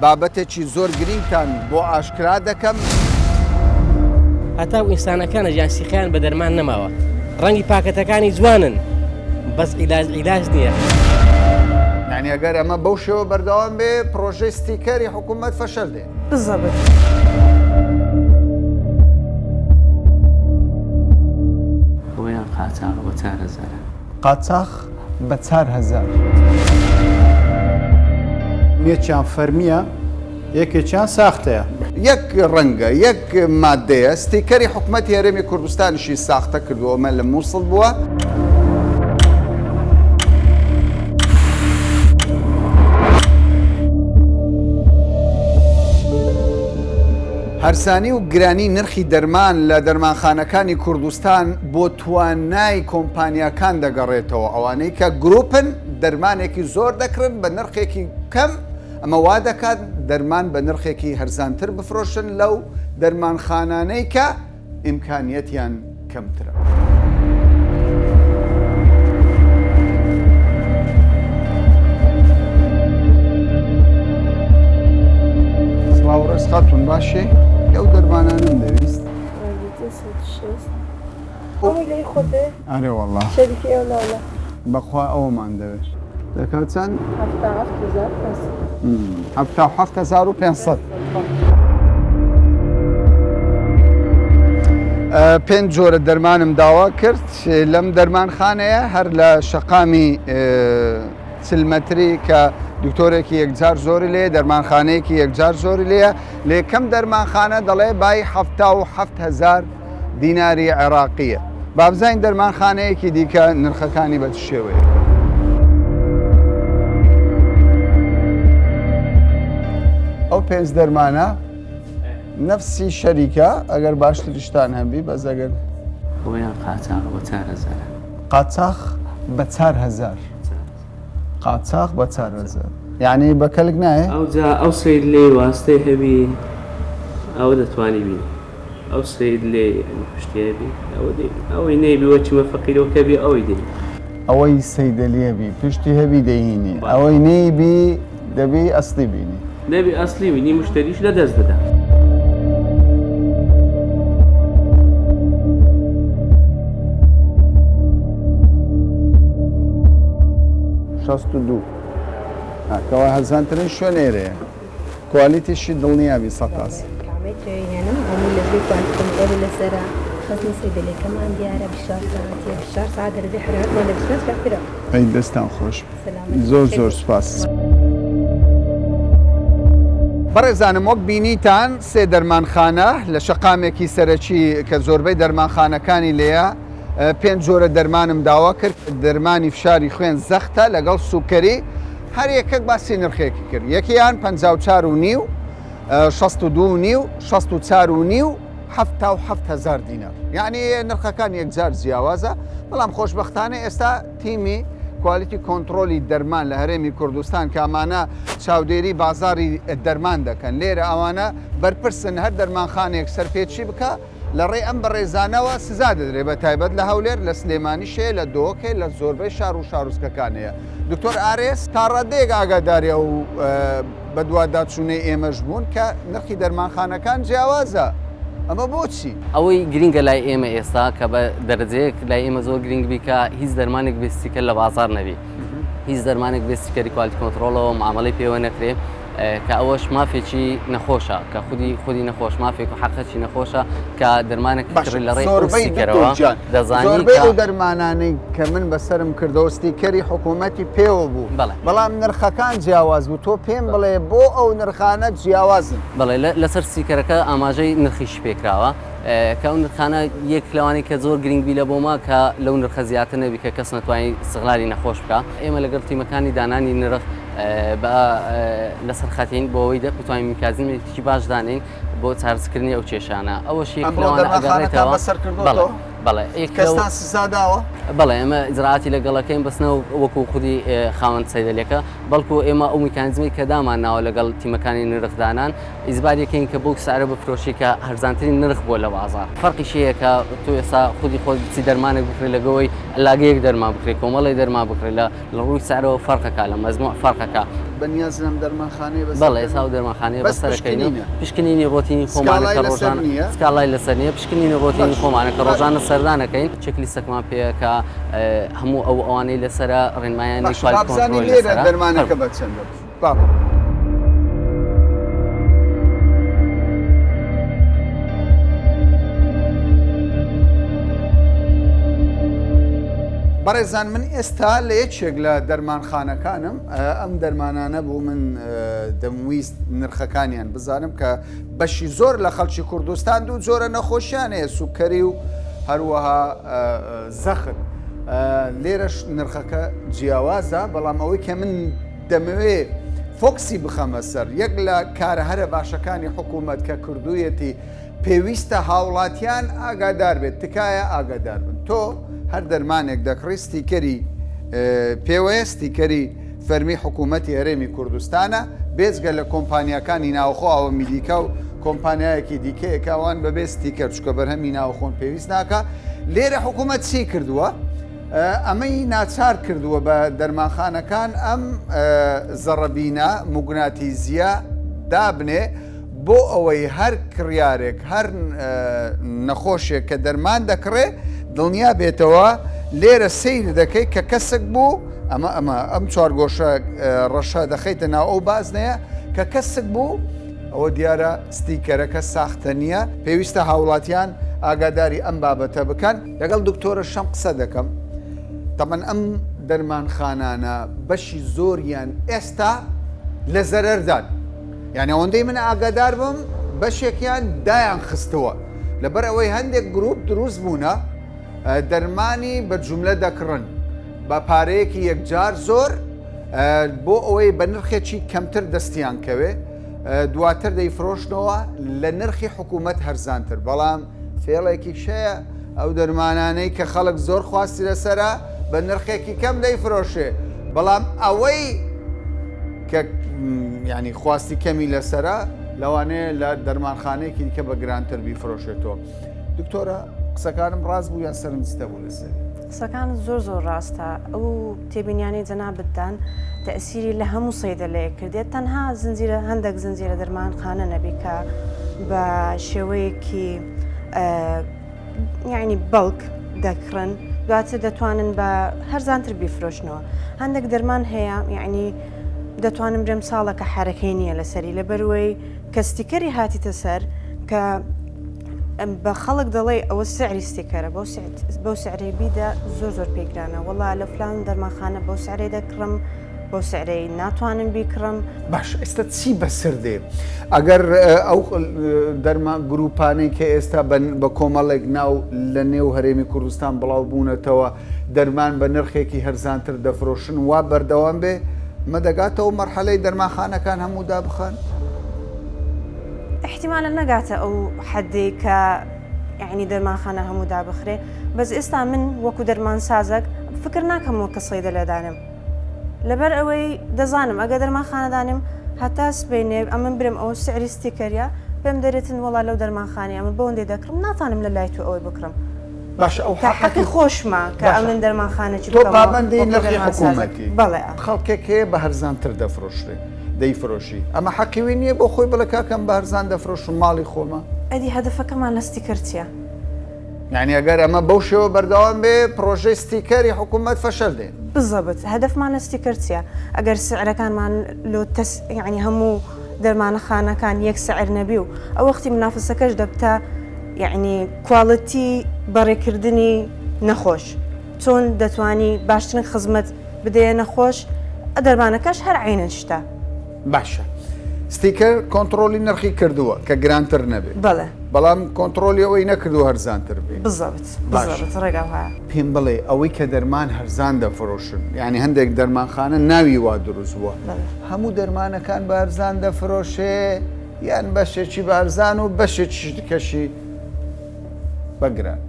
بابەتێکی زۆر گرنگتان بۆ ئاشکرا دەکەم. هەتاو ئینسانەکانە ژیانسیخیان بە دەرمان نەماوە، ڕەنگی پاکەتەکانی جوانن بەس عیلاج نییە. یعنی ئەگەر ئەمە بەو شێوە بەردەوام بێ پرۆژەی ستیکەری حکوومەت فەشەل دێ. بالضبط. ئەویان قاچاق بە 4000. قاچاق بە 4000. یەکیان فەرمیە، یەکێکیان ساختەیە. یەک ڕەنگە یەک مادەیە ستیکەری حکوومەتی هەرێمی کوردستانیشی ساختە کردووە، ئەمە لە مووسڵ بووە. هەرسانی و گرانی نرخی دەرمان لە دەرمانخانەکانی کوردستان بۆ توانای کۆمپانیاکان دەگەڕێتەوە، ئەوانەی کە گروپن دەرمانێکی زۆر دەکرن بە نرخێکی کەم، ئەمە وا دەکات دەرمان بە نرخێکی هەرزانتر بفرۆشن لەو دەرمانخانانەی کە ئیمکانیەتیان کەمترە. سڵاو ڕێزخاتون باشێ؟ ئەو دەرمانانم دەویست. ئەرێ وەڵڵا بەخوا ئەومان دەوێت. دەکات چەند؟ 7,500. پێنج جۆرە دەرمانم داوا کرد لەم دەرمانخانەیە، هەر لە شەقامی چلمەتری کە دکتۆرێکی یەکجار زۆری لێ، دەرمانخانەیەکی یەکجار زۆری لێە، لە یەکەم دەرمانخانە دەڵێ بای 77,000 دیناری عێراقیە. بابزین دەرمانخانەیەکی دیکە نرخەکانی بە شێوەیە. ئەو پێنج دەرمانە نەفسی شەریکە ئەگەر باشتریشتان هەبی بەس ئەگەر ئەویان قاچاق بە 4000. قاچاق بە 4000. قاچاق بە 4000 یعنی بە کەلک نایە؟ ئەو سید لێ واستەی هەبی ئەوە دەتوانی بینی، ئەو سید لێ پشتێبی ئەوەی نەیبی وەچمە فەقیرەوە کەبی ئەوەی دێ، ئەوەی سەیدەلێبی پشتی هەبی دەهینی، ئەوەی نەیبی دەبی ئەسلی بینی، نەبی ئەسلی بینی مشتریش لە دەست دەدا. 62 کەوا هەرزانترین شوێنێرەیە، کوالیتیشی دڵنیابی سەتاس. ئەی دەستان خۆش، زۆر زۆر سوپاس. بەڕێزانم وەک بینیتان سێ دەرمانخانە لە شەقامێکی سەرەکی کە زۆربەی دەرمانخانەکانی لێیە، پێنج جۆرە دەرمانم داوا کرد. دەرمانی فشاری خوێن زەختە لەگەڵ سوکەری، هەر یەکێک باسی نرخێکی کرد. یەکیان 54.5، 62.5، 64.5، 77,000 دینار. یعنی نرخەکان یەکجار جیاوازە، بەڵام خۆشبەختانە ئێستا تیمی کوالیتی کۆنتترۆلی دەرمان لە هەرێمی کوردستان کامانە چاودێری بازاری دەرمان دەکەن. لێرە ئەوانە بەرپرسن هەر دەرمانخانێک سەرپێچی بکە لە ڕێ ئەم بەڕێزانەوە سزا دەدرێت، بە تایبەت لە هەولێر، لە سلێمانیشێ، لە دۆکێ، لە زۆربەی شار و شارۆچکەکانەیە. دکتۆر ئارێس تا ڕادەیەک ئاگاداریە و بە دوواداچوونەی ئێمەش بوون کە نرخی دەرمانخانەکان جیاوازە. ئەمە بۆچی؟ ئەوەی گرنگە لای ئێمە ئێستا کە بە دەرەجەیەک لای ئێمە زۆر گرنگ بی کە هیچ دەرمانێک بێستیکە لە بازار نەبی، هیچ دەرمانێک بێستیکەری کوالیتی کۆنتترۆلەوە معاملەی پێوە نەکرێ، کە ئەوەش مافێکی نەخۆشە، کە خودی نەخۆش مافێک و حەقەتی نەخۆشە کە دەرمانێک کڕی لە ڕێی ستیکەرەوە دەزانی ئەو دەرمانانەی کە من بەسرم کردەوە ستیکەری حکوومەتی پێوە بوو، بەڵام نرخەکان جیاواز بوو. تۆ پێم بڵێ بۆ ئەو نرخانە جیاوازن؟ بڵێ لەسەر ستیکەرەکە ئاماژەی نرخیش پێکراوە کە ئەو نرخانە یەک لەوانی کە زۆر گرنگ بی لە بۆما کە لەو نرخە زیاتر نەبی کە کەس نەتوانێت استیغلالی نەخۆش بکە. ئێمە لەگەڵ تیمەکانی دانانی نرخ لەسەر خەتین بۆ ئەوەی بتوانین میکانیزمێکی باش دانین بۆ چارەسەرکردنی ئەو کێشانە. ئەوەش یەک لەوانە ئەگەڕێتەوە. بەڵێ کەستان سزا داوە؟ بەڵێ ئێمە ئیجراعاتی لەگەڵەکەین بەسنەوە وەکو خودی خاوەن سەیدەلێکە، بەڵکو ئێمە ئەو میکانیزمی کە دامانناوە لەگەڵ تیمەکانی نرخدانان ئیزباریەکەین کە بۆ سعرە بفرۆشی کە هەرزانترین نرخ بۆ لە بازار. فەرقیش هەیە کە تۆ ئێستا خودی خۆت بچی دەرمانێک بکڕی لەگەوەی لاگەیەک دەرمان بکڕی، کۆمەڵی دەرمان بکڕی، لە ڕووی سعرەوە فەرقەکە، لە مەزموع فەرقەکە. بەنیاز لەم دەرمانخانەیە بەسەر بەڵێ ئێستا دەرمانخانەیە بەس بەسەرەکەین پشکنینە. پشکنینی ڕۆتینی خۆمانە کە ڕۆژان سکالای لەسەر نیە پشکنینی ڕۆتینی خۆمانە کە ڕۆژانە سەردانەکەین چێکلیستەکمان پێیەکە هەموو ئەوانەی لەسرە ڕێنمایانی بابزانی لێرە دەرمانەکە بە چەندە بەڕێزان من ئێستا لە یەکێک لە دەرمانخانەکانم ئەم دەرمانانە بوو من دەمویست نرخەکانیان بزانم کە بەشی زۆر لە خەڵکی کوردستان دوو جۆرە نەخۆشیان هەیە سوکەری و هەروەها زەخت لێرەش نرخەکە جیاوازە بەڵام ئەوەی کە من دەمەوێت فۆکسی بخەمە سەر یەک لە کارە هەرە باشەکانی حکوومەت کە کردوویەتی پێویستە هاوڵاتیان ئاگادار بێت تکایە ئاگادار بن تۆ هەر دەرمانێک دەکڕی ستیکەری پێوەیە ستیکەری فەرمی حکوومەتی هەرێمی کوردستانە بێزگە لە کۆمپانیەکانی ناوخۆەوە میلیکە و کۆمپانیایەکی دیکەیەکەوان بەبێ ستیکەر چکە بەرهەمی ناوخۆن پێویست ناکە لێرە حکوومەت چی کردووە؟ ئەمەی ناچار کردووە بە دەرمانخانەکان ئەم زەڕەبینە موگناتیزیە دابنێ بۆ ئەوەی هەر کڕیارێک هەر نەخۆشێک کە دەرمان دەکڕێ دڵنیا بێتەوە لێرە سیر دەکەی کە کەسێک بوو ئەم چوارگۆشە ڕەشە دەخەیتە ناو ئەو بازنەیە کە کەسێک بوو ئەوە دیارە ستیکەرەکە ساختە نییە پێویستە هاوڵاتیان ئاگاداری ئەم بابەتە بکەن لەگەڵ دکتۆرە شەم قسە دەکەم تەمەن ئەم دەرمانخانانە بەشی زۆریان ئێستا لە زەرەردان یعنی ئەوەندەی من ئاگادار بم بەشێکیان دایان خستەوە لەبەر ئەوەی هەندێک گروپ دروست بوونە دەرمانی بە جوملە دەکڕن بە پارەیەکی یەکجار زۆر بۆ ئەوەی بە نرخێکی کەمتر دەستیان کەوێ دواتر دەیفرۆشنەوە لە نرخی حکوومەت هەرزانتر بەڵام فێڵێکی شەیە ئەو دەرمانانەی کە خەڵک زۆر خواستی لەسرە بە نرخێکی کەم دەیفرۆشێ بەڵام ئەوەی کە ینی خواستی کەمی لەسرە لەوانەیە لە دەرمانخانەیەکی دیکە بە گرانتر بیفرۆشێتەوە دکتۆرە قسەکانم ڕاست بوو یان سەرنجستە بوو لەسەر قسەکان زۆر ڕاستە ئەو تێبینیانی جەنابەتدان تەئسیری لە هەموو سەیدەلەیە کردێت تەنها زنجیرە هەندێک زنجیرە دەرمانخانە نەبی کە بە شێوەیەکی یعنی بەڵک دەکڕن دواتر دەتوانن بە هەرزانتر بیفرۆشنەوە هەندێک دەرمان هەیە یعنی دەتوانم برێم ساڵەکە حرەکەی نییە لەسەری لەبەروەی کەستیکەری هاتیتە سەر کە بە خەڵک دەڵێ ئەوە سعری ستیکەرە بەو سعرەی بیدا زۆر پێگرانە وەڵا لە فلان دەرمانخانە بەو سعرەی دەکڕم بۆ سعرەی ناتوانم بیکڕم باش ئێستا چی بەسەر دێ ئەگەر ئەو دەرمان گروپانەی کە ئێستا بە کۆمەڵێک ناو لە نێو هەرێمی کوردستان بڵاو بوونەتەوە دەرمان بە نرخێکی هەرزانتر دەفرۆشن وا بەردەوام بێ مەدەگاتەوە مەرحەلەی دەرمانخانەکان هەموو دابخەن احتیمالە نەگاتە ئەو حەدەی کە یعنی دەرمانخانە هەموو دابخرێ بەس ئێستا من وەکو دەرمان سازەک فکر ناکەمەوە کە سەیدە لەدانم لەبەر ئەوەی دەزانم ئەگە دەرمانخانەدانم هەتا سبینێ ئەمن برم ئەوە سعری ستیکەریە پێم دەرێتن وەڵا لەو دەرمانخانەیە ئەمە بەوەندەی دەکڕم ناتوانم لە لای تو ئەوەی بکڕم باش ئەو حەقی خۆشمە کە ئەمن دەرمانخانەی تۆ پابەندی نرخی حکوومەتی بەڵێ خەڵکێک هەیە بە هەرزانتر دەفرۆشرێ دەیفرۆشی ئەمە حەقیوی نییە بۆ خۆی بڵێ کاکەم بە هەرزان دەفرۆشم ماڵی خۆمە ئەدی هەدەفەکەمان لە ستیکەر چییە؟ یعنی ئەگەر ئەمە بەو شێوە بەردەوام بێ پرۆژەی ستیکەری حکوومەت فەشەل دێن بزەبت هەدەفمان لە ستیکەر چییە؟ ئەگەر سعرەکانمان لۆ یعنی هەموو دەرمانەخانەکان یەک سعر نەبی و ئەو وەختی منافسەکەش دەبتە یعنی کواڵەتی بەڕێکردنی نەخۆش چۆن دەتوانی باشترین خزمەت بدەیە نەخۆش دەرمانەکەش هەر عینەن شتە باشە ستیکەر کۆنتترۆلی نرخی کردووە کە گرانتر نەبێت بەڵێ بەڵام کۆنتترۆلی ئەوەی نەکردو هەرزانتر بێ بزەبت ڕێگا وایە پێم بڵێ ئەوەی کە دەرمان هەرزان دەفرۆشن یعنی هەندێک دەرمانخانە ناوی وا دروست بووە هەموو دەرمانەکان بە هەرزان دەفرۆشێ یان بەشێکی بە هەرزان و بەشێکی کەشی بەگران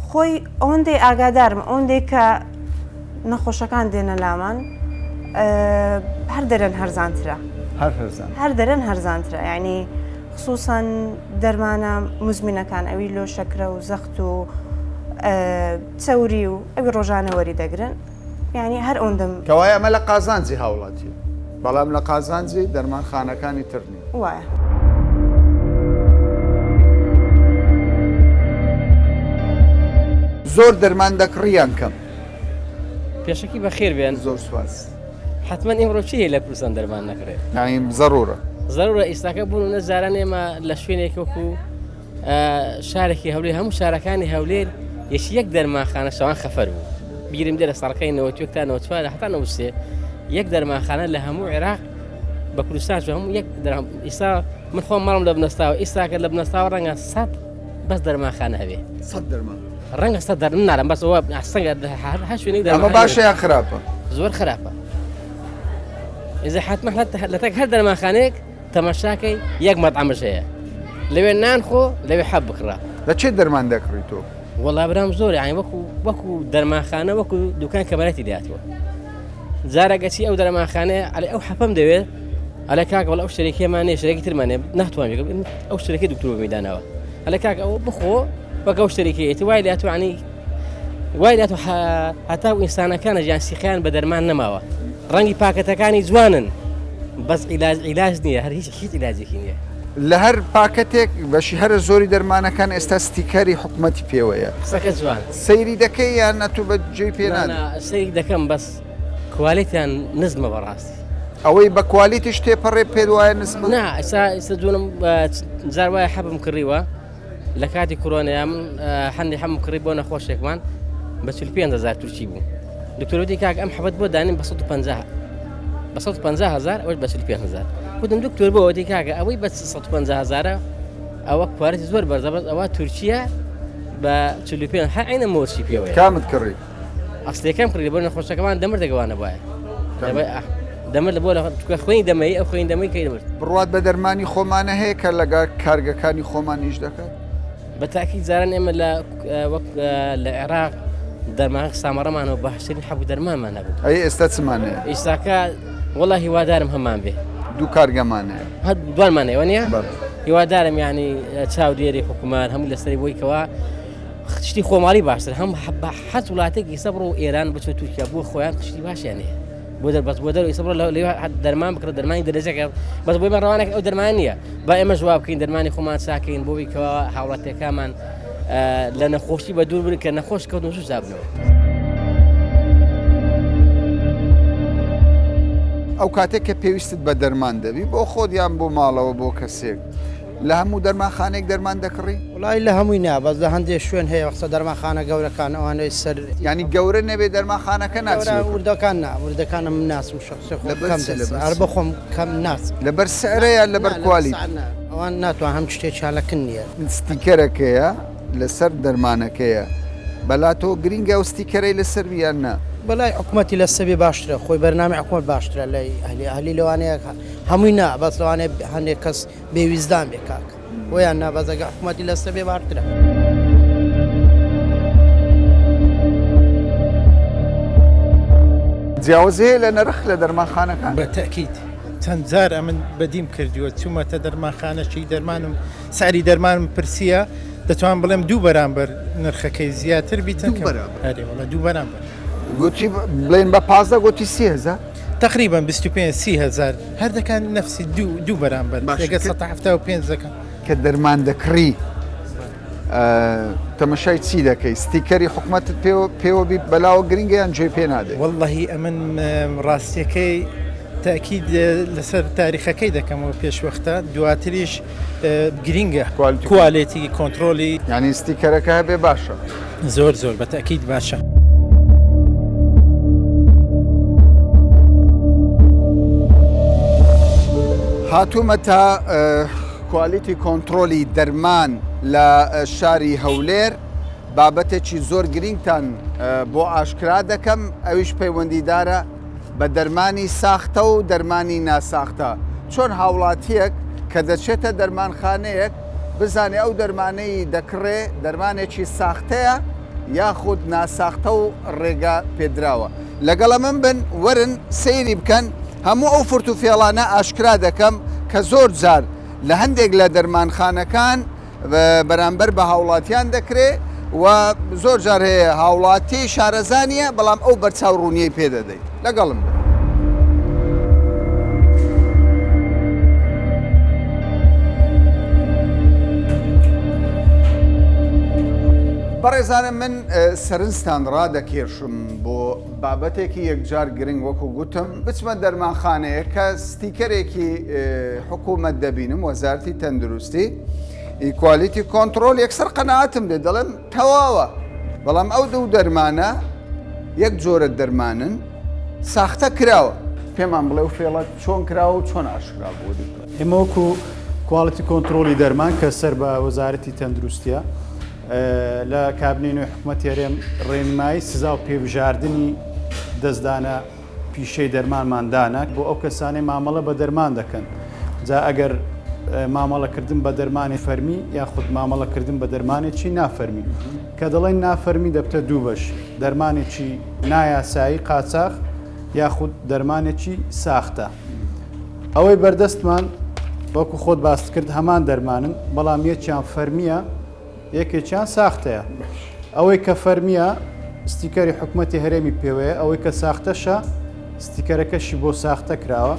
خۆی ئەوەندەی ئاگادارم ئەوەندەی کە نەخۆشەکان دێنە لامان هەر دەرەن هەرزانترە هەر دەرەن هەرزانترە یعنی خصوصان دەرمانە مزمینەکان ئەوی لۆ شەکرە و زەخت و چەوری و ئەوی ڕۆژانە وەری دەگرن یعنی هەر ئەوەندەم کەوایە ئەمە لە قازانجی هاوڵاتی بەڵام لە قازانجی دەرمانخانەکانی ترنی. وایە. زۆر دەرمان دەکڕیان کەم. پێشکی بە خێر بێن زۆر سواز. حتمما ئێمڕۆ چی لە کوردستان دەرمان نەکرێت. یعنی ضرورە. ضرورە ئێستاکە بوون و نەزاران ئێمە لە شوێنێک وەکو شارێکی هەولێر هەموو شارەکانی هەولێر یەک دەرمانخانە شەوان خەفەر بوو. بیرم دێ لە ساڵەکەی 91 تا 94 هەتا 93 یەک دەرمانخانە لە هەموو عێراق بە کوردستان هەموو یەک ئێستا من خۆم ماڵم لە بنەستاوە ئێستاکە لە بنەستاوە ڕەنگە 100 بەس دەرمانخانە هەبێ. 100 دەرمان. ڕەنگە 100 دەرمان نارم بەس ئەوە ئەسەنگە هەر شوێنێک ئەمە باشە یان خراپە؟ زۆر خراپە. ئێزە حتمما لە تەک هەر دەرمانخانەیەک تەماشاکەی یەک مەطعەمش هەیە. لەوێ نان خۆ لەوێ حەب بکڕا. لە چێ دەرمان دەکڕی تۆ؟ وەڵا برام زۆر یعنی وەکو دەرمانخانە وەکو دوکان کەمەرەتی داتوە. جارەگەچی ئەو دەرمانخانەیە ئەڵێ ئەو حەپەم دەوێت ئەلێ کاکە وەڵا ئەو شتێکیمانێ شتێکی ترمانێ ناتوانێت ئەو شتێکی دکتۆر میدانەوە. ئەلێ کاکە ئەوە بخۆ وەک ئەو شتێکیەتی وای لاتوە عنی وای لاتوە هەتا و ئینسانەکانە ژیان سیخیان بە دەرمان نەماوە. ڕەنگی پاکەتەکانی جوانن بەس عیلاج نییە هەر هیچ عیلاجێکی نییە. لە هەر پاکەتێک بەشی هەرە زۆری دەرمانەکان ئێستا ستیکەری حکوومەتی پێوەیە. قسەکە جوان. سەیری دەکەی یان نەتوو بە جێی پێنان؟ سەیری دەکەم بەس کوالیتیان نزمە بەڕاستی. ئەوەی بە کوالیتیش تێپەڕێ پێ وایە نزمە؟ نا ئێستا دوونم جار وایە حەبم کڕیوە لە کاتی کۆرۆنەیە من هەندێک هەموو کڕی بۆ نەخۆشێکمان بە 45,000 تورکی بوو. دکتۆرەتی کاک ئەم حەبەت بۆ دانیم بە 150,000 ئەوەش بە 45,000. وتم دکتۆر بۆ ئەوەی کاکە ئەوەی بە 150,000 ئەوە کوارەتی زۆر بەرزەبەست ئەوە تورکیە بە 45 هەر عینە مۆچی پێوەیە. کامت کڕی؟ ئەسلەکەم کڕی بۆ نەخۆشەکەمان دەمر دەگەوانە وایە. دەمر بۆ لە خوێنی دەمەی ئەو خوێنی دەمەی کەی دەمرد. بڕوات بە دەرمانی خۆمانە هەیە کە لەگەڵ کارگەکانی خۆمان نیش دەکات؟ بە تاکید زاران ئێمە لە عێراق دەرمان سامەڕەمانەوە باشترین حەبوو دەرمانمان هەبوو. ئەی ئێستا چمانەیە؟ ئێستاکە وەڵا هیوادارم هەمان بێ. دوو کارگەمانەیە. هەر دوانمانەوە نییە؟ هیوادارم یعنی چاودێری حکومان هەموو لەسەری بۆی کەوا شتی خۆماڵی باشتر هەم حەز وڵاتێکی ئێستا بڕۆ ئێران بچێت تورکیا بۆ خۆیان شتی باشیان هەیە. بۆ دەربەس بۆ دەر ئێستا بڕۆ لەوێ دەرمان بکڕە دەرمانی دەرەجەکە بەس بۆی من ڕەوانێک ئەو دەرمان نییە. با ئێمە جواب بکەین دەرمانی خۆمان چاکەین بۆی کەوا هاوڵاتیەکانمان لە نەخۆشی بە دوور بن کە نەخۆش کەوتن و زابنەوە. ئەو کاتێک کە پێویستت بە دەرمان دەبی بۆ خۆت یان بۆ ماڵەوە بۆ کەسێک لە هەموو دەرمانخانێک دەرمان دەکڕی؟ وڵای لە هەمووی نا بەس لە هەندێک شوێن هەیە وەختە دەرمانخانە گەورەکان ئەوانەی سەر ینی گەورە نەبێ دەرمانخانەکە ناچێت؟ وردەکان نا وردەکانە من ناسم شخصی هەر بخۆم کەم ناس لەبەر سعرە یان لەبەر کوالیتی؟ ئەوان ناتوان هەم شتێک چالەکن نییە. ستیکەرەکەیە لەسەر دەرمانەکەیە بەلاتۆ گرینگە و ستیکەرەی لەسەر بیان نا؟ بەلای حکوومەتی لە سەبێ باشترە خۆی بەرنامە حکوومەت باشترە لای ئەهلی لەوانەیە هەمووی نا بەس لەوانەیە هەندێک کەس بێویزدان بێ کاک ویان نابەزەگە حکوومەتی لە سەبێ باشترە. جیاوازەیە لە نرخ لە دەرمانخانەکان؟ بە تەکید چەند جارە من بەدیم کردووە چوومەتە دەرمانخانەشی دەرمانم سعری دەرمانم پرسیە دەتوان بڵێم دوو بەرامبەر نرخەکەی زیاتر بیتن دوو بەرامبەر گوتی بڵێن بە 15 گوتی 30,000 تقریبا 25-30,000 هەر دەکان نفسی دوو بەرامبەر لەگە 175 دەکەن. کە دەرمان دەکڕی تەمەشای چی دەکەی؟ ستیکەری حکوومەتت پێوە بی بەلاوە گرینگە یان جێ پێ نادێت؟ وەڵڵەهی ئەمن ڕاستیەکەی تاکید لەسەر تاریخەکەی دەکەمەوە پێشوەختە دواتریش گرینگە کوالیتی کۆنتترۆلی ینی ستیکەرەکە هەبێ باشە زۆر بە تاکید باشە. هاتوومە تا کوالیتی کۆنتترۆلی دەرمان لە شاری هەولێر بابەتێکی زۆر گرینگتان بۆ ئاشکرا دەکەم ئەویش پەیوەندیدارە بە دەرمانی ساختە و دەرمانی ناساختە. چۆن هاوڵاتیەک کە دەچێتە دەرمانخانەیەک بزانێ ئەو دەرمانەی دەکڕێ دەرمانێکی ساختەیە یاخود ناساختە و ڕێگا پێدراوە. لەگەڵە من بن وەرن سەیری بکەن هەموو ئەو فرت و فێڵانە ئاشکرا دەکەم کە زۆر جار لە هەندێک لە دەرمانخانەکان بەرامبەر بە هاوڵاتیان دەکرێ و زۆر جار هەیە هاوڵاتی شارەزانیە بەڵام ئەو بەرچاو ڕوونیەی پێدەدەیت. لەگەڵم بەڕێزانم من سەرنجتان ڕادەکێشم بۆ بابەتێکی یەکجار گرنگ وەکو گوتم بچمە دەرمانخانەیە کە ستیکەرێکی حکوومەت دەبینم وەزارەتی تەندروستی ئیکوالیتی کۆنتترۆل یەکسەر قەنەعەتم لێ دەڵێن تەواوە بەڵام ئەو دوو دەرمانە یەک جۆرە دەرمانن ساختە کراوە پێمان بڵێ و فێڵەت چۆن کراوە و چۆن ئاشکرا بۆ ئێمە وەکو کواڵیتی کۆنتترۆلی دەرمان کە سەر بە وەزارەتی تەندروستیە لە کابینەی نوێی حکوومەتی هەرێم ڕێنمایی سزا و پێبژاردننی دەستدانە پیشەی دەرمانماندانە بۆ ئەو کەسانەی مامەڵە بە دەرمان دەکەن جا ئەگەر مامەڵەکردن بە دەرمانی فەرمی یاخود مامەڵەکردن بە دەرمانێکی نافەرمی کە دەڵێن نافەرمی دەبتە دوو بەش دەرمانێکی نایاسایی قاچاق یاخود دەرمانێکی ساختە ئەوەی بەردەستمان وەکو خۆت باست کرد هەمان دەرمانن بەڵام یەکیان فەرمیە یەکێکیان ساختەیە ئەوەی کە فەرمیە ستیکەری حکوومەتی هەرێمی پێوەیە ئەوەی کە ساختەشە ستیکەرەکەشی بۆ ساختە کراوە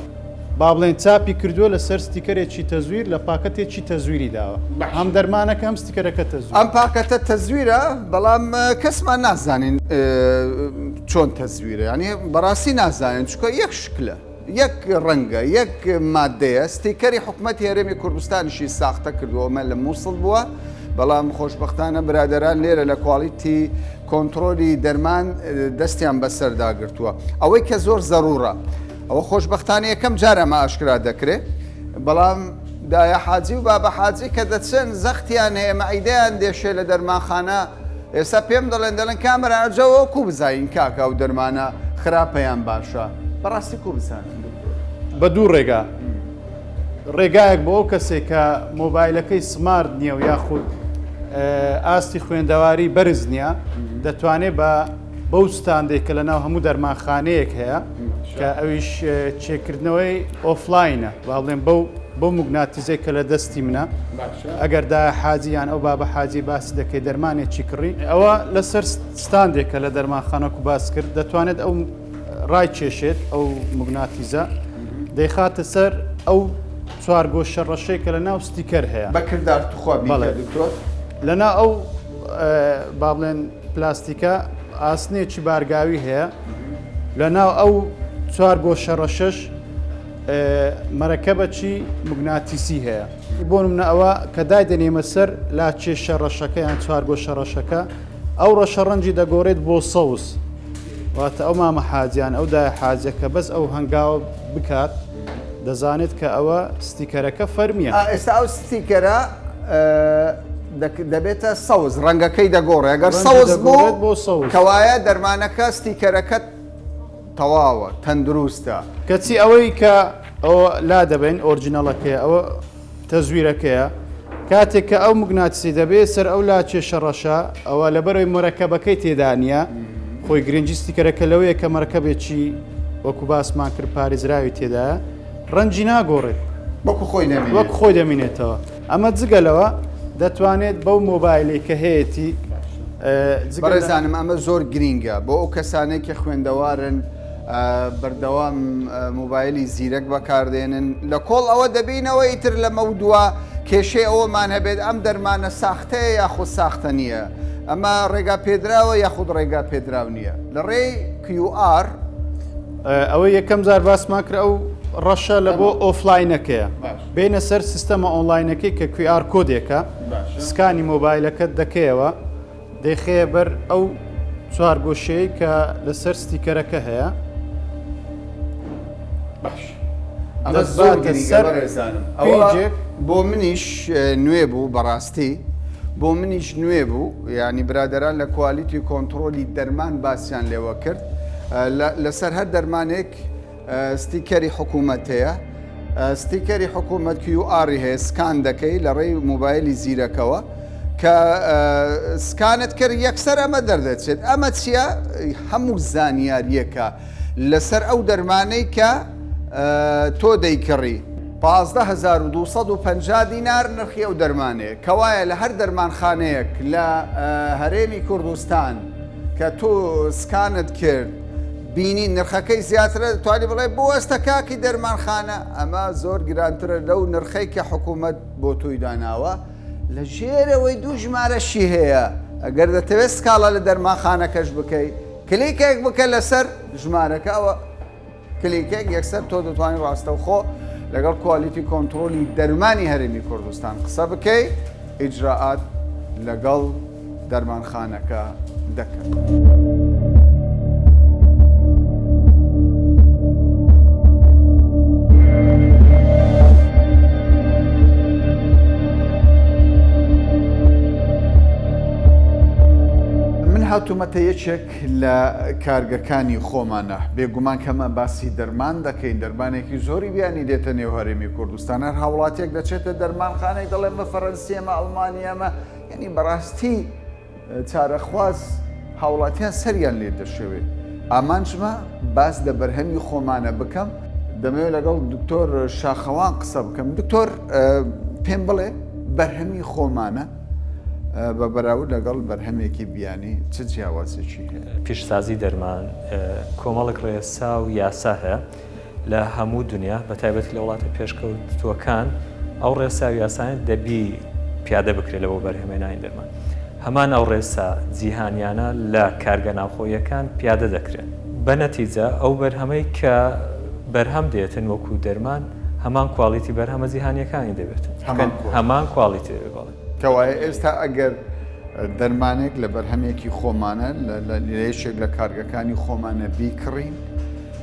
با بڵێن چاپی کردووە لەسەر ستیکەرێکی تەزویر لە پاکەتێکی تەزویری داوە هەم دەرمانەکە هەم ستیکەرەکە تەزویر ئەم پاکەتە تەزویرە بەڵام کەسمان نازانین چۆن تەزویرە ینی بەڕاستی نازانین چکە یەک شکلە یەک ڕەنگە یەک مادەیە ستیکەری حکوومەتی هەرێمی کوردستانیشی ساختە کردووەمە لە مووسڵ بووە بەڵام خۆشببختانە برادەران لێرە لە کواڵیتی کۆنتترۆلی دەرمان دەستیان بەسەرداگرتووە ئەوەی کە زۆر زەڕورە ئەوە خۆشببختانی یەکەم جارەمە ئاشکرا دەکرێت بەڵام دایە حاجی و بابە حاجی کە دەچن زەختیان هەیە مەعیدەیان دێشێ لە دەرمانخانە ئێستا پێم دەڵێن کامەراجەوە کو بزین کاکە و دەرمانە خراپەیان باشە بەڕاستی کو بزان بە دوو ڕێگا ڕێگایەک بۆ ئەو کەسێک کە مۆبایلەکەی سمارت نییە و یاخود ئاستی خوێندەواری بەرز نییە دەتوانێت بەو ستاندێک کە لە ناو هەموو دەرمانخانەیەک هەیە کە ئەویش چێکردنەوەی ئۆفلاینە با بڵێن بەو موگناتیزەی کە لە دەستی منە ئەگەر دا حاجیان ئەو بابە حاجی باسی دەکەی دەرمانێکی کڕی ئەوە لەسەر ستاندێکە لە دەرمانخانەکو باس کرد دەتوانێت ئەو ڕای کێشێت ئەو موگناتیزە دەیخاتە سەر ئەو چوار گۆشە ڕەشەی کە لە ناو ستیکەر هەیە بەکردار توخوا لەنا ئەو با بڵێن پلاستیکە ئاسنێکی بارگاوی هەیە لە ناو ئەو چوار گۆشە ڕەشەش مەرەکەبەکی موگناتیسی هەیە بۆ منە ئەوە کە دایدەنێمە سەر لا کێشە ڕەشەکە یان چوار گۆشە ڕەشەکە ئەو ڕەشە ڕەنجی دەگۆڕێت بۆ سەوز واتە ئەو مامە حاجیان ئەو دای حاجەکە بەس ئەو هەنگاوە بکات دەزانێت کە ئەوە ستیکەرەکە فەرمیە ئێستا ئەو ستیکەرە دەبێتە سەوز ڕەنگەکەی دەگۆڕێ ئەگەر سەوز بۆ کەوایە دەرمانەکە ستیکەرەکەت تەواوە تەندروستە کەچی ئەوەی کە ئەوە لا دەبێن ئۆرجینەڵەکەی ئەوە تەزویرەکەیە کاتێک کە ئەو موگناتیسی دەبێت سەر ئەو لا کێشە ڕەشە ئەوە لەبەرەوەی مەرەکەبەکەی تێدا نیە خۆی گرنگی ستیکەرەکە لەوەیە کە مەرەکەبێکی وەکو باسمان کرد پارێزراوی تێدایە ڕەنجی ناگۆڕێت وەکو خۆی دەمینێتەوە ئەمە جگەلەوە دەتوانێت بەو مۆبایلی کە هەیەی بەڕێزانم ئەمە زۆر گرینگە بۆ ئەو کەسانێک کە خوێندەوارن بەردەوام مۆبایلی زیرەک بەکاردێنن لە کۆڵ ئەوە دەبینەوە ئیتر لە مەودووە کێشەی ئەوەمان هەبێت ئەم دەرمانە ساختەیە یاخود ساختە نییە ئەمە ڕێگا پێدراوە یاخود ڕێگا پێدراو نییە لە ڕێی QR ئەوە یەکەم جار باسمان کرد ئەو ڕەشە لە بۆ ئۆفلاینەکەیە بینە سەر سیستەمە ئۆنلاینەکەی کە QR کۆدێکە سکانی مۆبایلەکەت دەکەیەوە دەیخەیە بەر ئەو چوار گۆشەیە کە لەسەر ستیکەرەکە هەیە بۆ منیش نوێ بوو بەڕاستی بۆ منیش نوێ بوو ینی برادەران لە کوالیتی کۆنتترۆلی دەرمان باسییان لێوە کرد لەسەر هەر دەرمانێک ستیکەری حکوومەت هەیە ستیکەری حکوومەت QR هەیە سکان دەکەی لە ڕێی مۆبایلی زیرەکەوە کە سکانت کرد یەکسەر ئەمە دەردەچێت ئەمە چییە؟ هەموو زانیاریەکە لەسەر ئەو دەرمانەی کە تۆ دەیکڕی 15250 دینار نرخی ئەو دەرمانەیە کەوایە لە هەر دەرمانخانەیەک لە هەرێمی کوردستان کە تۆ سکانت کرد بینی نرخەکەی زیاترە توانی بڵێ بۆ ئەستە کاکی دەرمانخانە ئەمە زۆر گرانترە لەو نرخەی کە حکوومەت بۆ تۆی داناوە لە ژێرەوەی دوو ژمارەشی هەیە ئەگەر دەتەوێت سکاڵە لە دەرمانخانەکەش بکەیت کلیکێک بکە لەسەر ژمارەکەەوە کلیکێک یەکسەر تۆ دەتوانین ڕاستەوخۆ لەگەڵ کوالیتی کۆنتترۆلی دەرمانی هەرێمی کوردستان قسە بکەیت ئیجراعات لەگەڵ دەرمانخانەکە دەکەن. هاتوومەتە یەکێک لە کارگەکانی خۆمانە بێگومان کەمە باسی دەرمان دەکەین دەرمانێکی زۆری بیانی دێتە نێو هەرێمی کوردستان هەر هاوڵاتێک دەچێتە دەرمانخانەی دەڵێن بە فەڕەنسیەمە ئەڵمانیەمە یعنی بەڕاستی چارەخواز هاوڵاتیان سەریان لێ دەشەوێت ئامانجمە باس لە بەرهەمی خۆمانە بکەم دەمەوێت لەگەڵ دکتۆر شاخەوان قسە بکەم دکتۆر پێم بڵێ بەرهەمی خۆمانە بە بەراورد لەگەڵ بەرهەمێکی بیانی چ جیاوازێکی هەیە؟ پیشسازی دەرمان کۆمەڵک ڕێسا و یاسا هەیە لە هەموو دنیا بە تایبەتی لە وڵاتە پێشکەوتووەکان ئەو ڕێسا و یاسایان دەبی پیادە بکرێت لەوە بەرهەمێنانی دەرمان هەمان ئەو ڕێسا جیهانیانە لە کارگە ناوخۆیەکان پیادە دەکرێت بە نەتیجە ئەو بەرهەمەی کە بەرهەم دێتن وەکو دەرمان هەمان کواڵیتی بەرهەمە جیهانیەکانی دەبێتن هەمان کواڵیتی دەبێت کەوایە ئێستا ئەگەر دەرمانێک لە بەرهەمێکی خۆمانە لە لێشێک لە کارگەکانی خۆمانە بیکڕین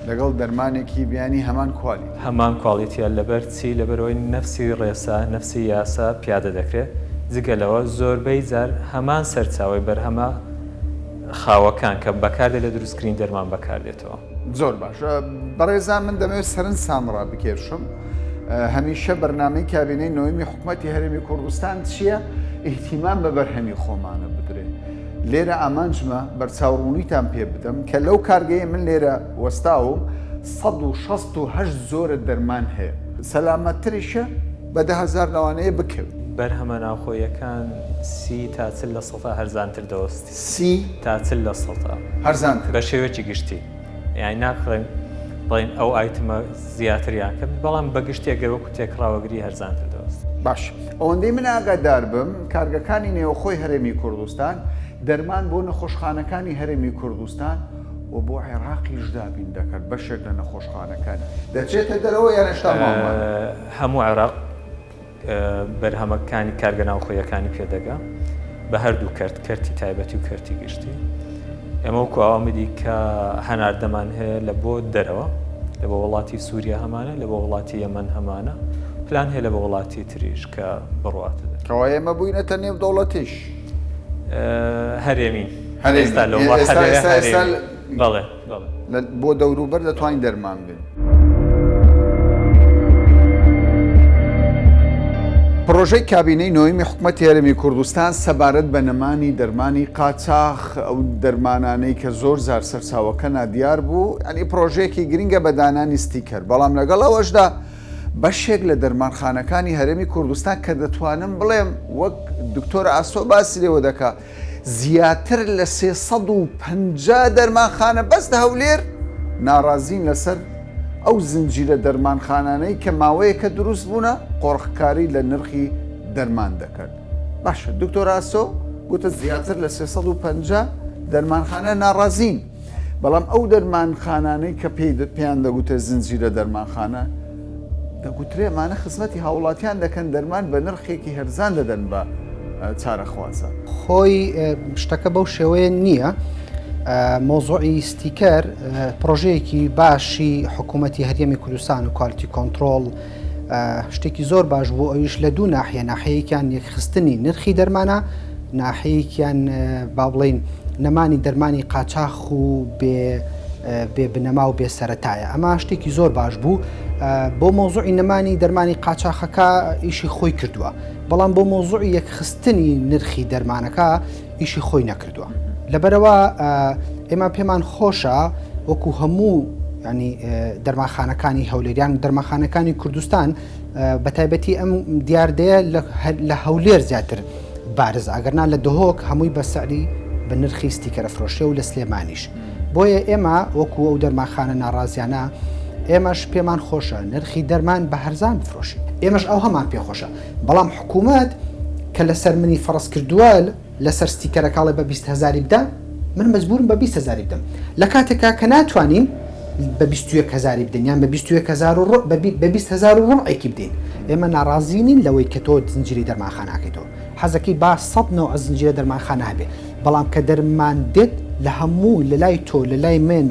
لەگەڵ دەرمانێکی بیانی هەمان کواڵیتیە لەبەر چی لەبەرەوەی نەفسی ڕێسا نەفسی یاسا پیادە دەکرێت جگەلەوە زۆربەی جار هەمان سەرچاوی بەرهەمە خاوەکان کە بەکاردێت لە دروستکردنی دەرمان بەکاردێتەوە زۆر باش بەڕێزان من دەمەوێت سەرنج سامڕا بکێشم هەمیشە بەرنامەی کابینەی نۆیمی حکوومەتی هەرێمی کوردستان چییە؟ ئیهتیمام بە بەرهەمی خۆمانە بدرێت. لێرە ئامانجمە بەرچاوڕوونیتان پێ بدەم کە لەو کارگەیە من لێرە وەستاوم 168 زۆرە دەرمان هەیە. سەلامەتتریشە بە 10,000 لەوانەیە بکەوت. بەرهەمە ناوخۆیەکان 30 تا 40% هەرزانتر دەوەستی. 30 تا 40% هەرزانتر بە شێوەیەکی گشتی. یعنی ناکڕین بڵین ئەو ئایتمە زیاتریان کرد بەڵام بەگشتی ئەگەر وەکو تێکڕاوەگری هەرزانتر دەوەست. باش ئەوەندەی من ئاگادار بم کارگەکانی نێوخۆی هەرێمی کوردستان دەرمان بۆ نەخۆشخانەکانی هەرێمی کوردستان و بۆ عێراقیش دابین دەکات بەشێک لە نەخۆشخانەکانی دەچێتە دەرەوە یان هێشتا ماڵمان؟ هەموو عێراق بەرهەمەکانی کارگە ناوخۆیەکانی پێدەگا بە هەردوو کەرتی تایبەتی و کەرتی گشتی. ئێمە وەکو ئاوامیدی کە هەناردەمان هەیە لە بۆ دەرەوە لە بۆ وڵاتی سووریا هەمانە لە بۆ وڵاتی یەمەن هەمانە پلان هەیە لە بۆ وڵاتی تریش کە بڕواتە کەوا ئێمە بووینەتە نێو دەوڵەتیش هەرێمی ئێستا بەڵێ بۆ دەوروبەر دەتوانین دەرمان بین. پرۆژەی کابینەی نۆیمی حکوومەتی هەرێمی کوردستان سەبارەت بە نەمانی دەرمانی قاچاق ئەو دەرمانانەی کە زۆر زار سەرچاوەکە نادیار بوو ئەنی پرۆژەیەکی گرنگە بە دانانی ستیکەر بەڵام لەگەڵ ئەوەشدا بەشێک لە دەرمانخانەکانی هەرێمی کوردستان کە دەتوانم بڵێم وەک دکتۆر ئاسۆ باسی لێوە دەکات زیاتر لە 350 دەرمانخانە بەس هەولێر ناڕازین لەسەر ئەو زنجیرە دەرمانخانانەی کە ماوەیە کە دروست بوونە قۆڕخکاری لە نرخی دەرمان دەکرد. باشە دکتۆر ئاسۆ گوتە زیاتر لە 350 دەرمانخانە ناڕازین بەڵام ئەو دەرمانخانانەی کە پێیان دەگوتە زنجیرە دەرمانخانە دەگوترێ ئەمانە خزمەتی هاوڵاتیان دەکەن دەرمان بە نرخێکی هەرزان دەدەن بە چارەخوازە. خۆی شتەکە بەو شێوەیە نییە. مۆزوعی ستیکەر پرۆژەیەکی باشی حکوومەتی هەرێمی کوردستان و کوالیتی کۆنتترۆل شتێکی زۆر باش بوو ئەویش لە دوو ناحیە ناحەیەکیان یەکخستنی نرخی دەرمانە ناحەیەکیان با بڵین نەمانی دەرمانی قاچاق و بێ بنەما و بێ سەرەتایە ئەمە شتێکی زۆر باش بوو بۆ مۆزوعی نەمانی دەرمانی قاچاقەکە ئیشی خۆی کردووە بەڵام بۆ مۆزوعی یەکخستنی نرخی دەرمانەکە ئیشی خۆی نەکردووە. لەبەرەوە ئێمە پێمان خۆشە وەکو هەموو ینی دەرمانخانەکانی هەولێریان دەرمانخانەکانی کوردستان بە تایبەتی ئەم دیاردەیە لە هەولێر زیاتر بارز ئەگەرنا لە دهۆک هەمووی بەسەری بە نرخی ستیکەرە فرۆشتە و لە سلێمانیش بۆیە ئێمە وەکو ئەو دەرمانخانە ناڕازیانە ئێمەش پێمان خۆشە نرخی دەرمان بە هەرزان بفرۆشین ئێمەش ئەو هەمان پێخۆشە بەڵام حکوومەت کە لەسەر منی فەرز کردووە لەسەر ستیکەرەکەڵێ بە 20,000 بدە من مەجبورم بە 20,000 بدەم لە کاتێکا کە ناتوانین بە 21,000 بدەین یان بە 21,000 بە 20,000 ڕۆڵێکی بدەین ئێمە ناڕازینین لەوەی کە تۆ زنجیری دەرمانخانەکەیتەوە حەزەکەی با 100 زنجیرە دەرمانخانە هەبێ بەڵام کە دەرمان دێت لە هەموو لە لای تۆ لە لای من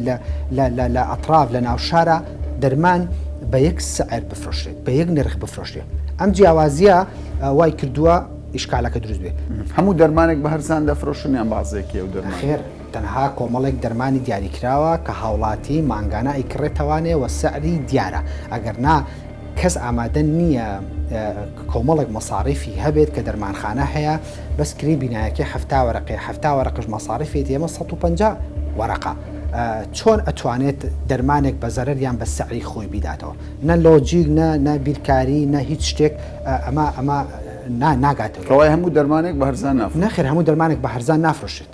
لە ئەطراف لە ناوشارە دەرمان بە یەک سعر بفرۆشرێت بە یەک نرخ بفرۆشرێت ئەم جیاوازیە وای کردووە ئیشکالەکە دروست بێت هەموو دەرمانێک بە هەرزان دەفرۆشن یان بازێکی ئەو دەرمان خێر تەنها کۆمەڵێک دەرمانی دیاریکراوە کە هاوڵاتی مانگانە ئیکڕێتەوانێ و سەعری دیارە ئەگەر نا کەس ئامادە نییە کۆمەڵێک مەساڕیفی هەبێت کە دەرمانخانە هەیە بەسکری بینایەکی هەفتا وەرەقش مەساڕیفێت ئێمە 150 وەرەقە چۆن ئەتوانێت دەرمانێک بە زەرەریان بە سەعری خۆی بیداتەوە نە لۆجیک نە بیرکاری نە هیچ شتێک ئەمە ناگاتەوە کەوای هەموو دەرمانێک بە هەرزان نافرۆشێت نەخێر هەموو دەرمانێک بە هەرزان نافرۆشێت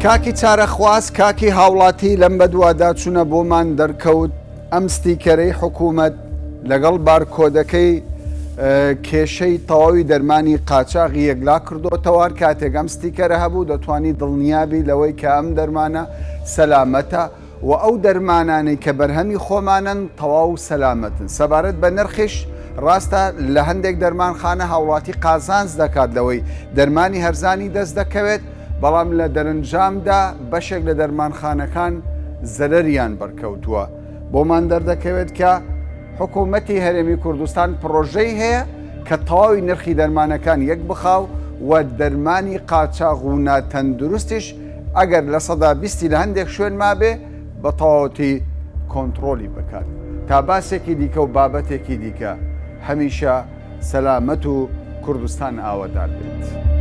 کاکی چارەخواست کاکی هاوڵاتی لەم بەدووادا چوونە بۆمان دەرکەوت ئەم ستیکەرەی حکوومەت لەگەڵ بارکۆدەکەی کێشەی تەواوی دەرمانی قاچاغی یەکلا کردوتەوار کاتێک ئەم ستیکەرە هەبوو دەتوانی دڵنیابی لەوەی کە ئەم دەرمانە سەلامەتە و ئەو دەرمانانەی کە بەرهەمی خۆمانن تەواو سەلامەتن سەبارەت بە نرخش ڕاستە لە هەندێک دەرمانخانە هاوڵاتی قازانز دەکات لەوەی دەرمانی هەرزانی دەست دەکەوێت بەڵام لە دەرەنجامدا بەشێک لە دەرمانخانەکان زەرەریان بەرکەوتووە بۆمان دەردەکەوێت کە حکوومەتی هەرێمی کوردستان پرۆژەی هەیە کە تەواوی نرخی دەرمانەکان یەک بخاو و دەرمانی قاچاغ و ناتەندروستیش ئەگەر لە 120 لە هەندێک شوێن مابێ بە تەواوەتی کۆنتترۆلی بکات تا باسێکی دیکە و بابەتێکی دیکە هەمیشە سەلامەت و کوردستان ئاوەدار بێت.